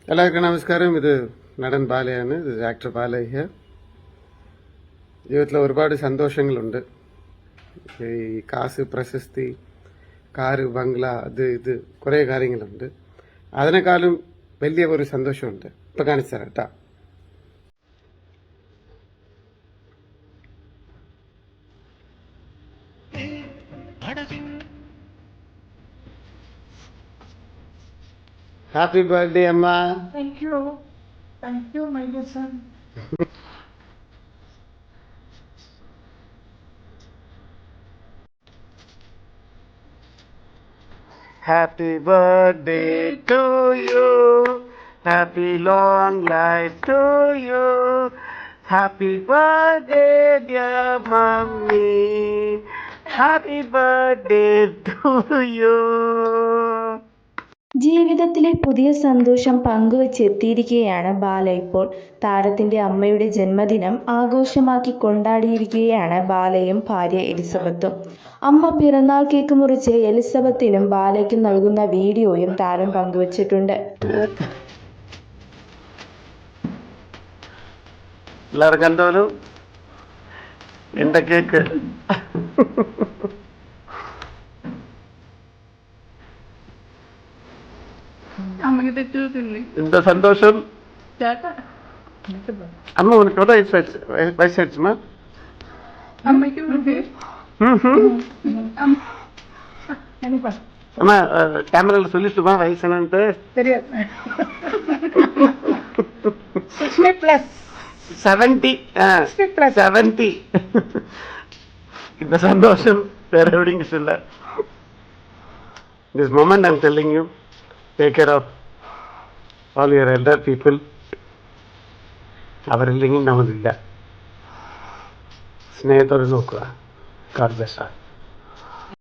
എല്ലാവർക്കും നമസ്കാരം. ഇത് നടൻ ബാലയാണ്. ഇത് ആക്ടർ ബാലയ്യ. ജീവിതത്തിൽ ഒരുപാട് സന്തോഷങ്ങളുണ്ട്. ഈ കാശ്, പ്രശസ്തി, കാറ്, ബംഗ്ല, അത് ഇത് കുറേ കാര്യങ്ങളുണ്ട്. അതിനേക്കാളും വലിയ ഒരു സന്തോഷമുണ്ട്. ഇപ്പൊ കാണിച്ചു തരാം കേട്ടോ. ഹാപ്പി ബർത്ത്ഡേ അമ്മ. Thank you. Thank you, my dear son. Happy birthday to you. Happy long life to you. Happy birthday, dear mommy. Happy birthday to you. ജീവിതത്തിലെ പുതിയ സന്തോഷം പങ്കുവച്ചെത്തിയിരിക്കുകയാണ് ബാല ഇപ്പോൾ. താരത്തിന്റെ അമ്മയുടെ ജന്മദിനം ആഘോഷമാക്കി കൊണ്ടാടിയിരിക്കുകയാണ് ബാലയും ഭാര്യ എലിസബത്തും. അമ്മ പിറന്നാൾ കേക്ക് മുറിച്ച് എലിസബത്തിനും ബാലയ്ക്കും നൽകുന്ന വീഡിയോയും താരം പങ്കുവച്ചിട്ടുണ്ട്. എല്ലാവർക്കും എന്തോലും എന്റെ കേക്ക്. അമ്മക്ക് തെറ്റുന്നില്ലേ എന്താ സന്തോഷം ചേട്ടാ? അമ്മ ഉനக்கு எவ்வளோ வயசாயிடுச்சுமா? അമ്മയ്ക്ക് அம்மா கேமராவில் சொல்லிட்டுமா வயசானு தெரியாது. 60 plus. 70. 60 plus. 70. இந்த சந்தோஷம் வேற எവിടെയും കിട്ടില്ല. This moment I'm telling you, take care of all your elder people. അവരില്ലെങ്കിൽ നമ്മളില്ല. സ്നേഹത്തോടെ നോക്കുക. God bless her.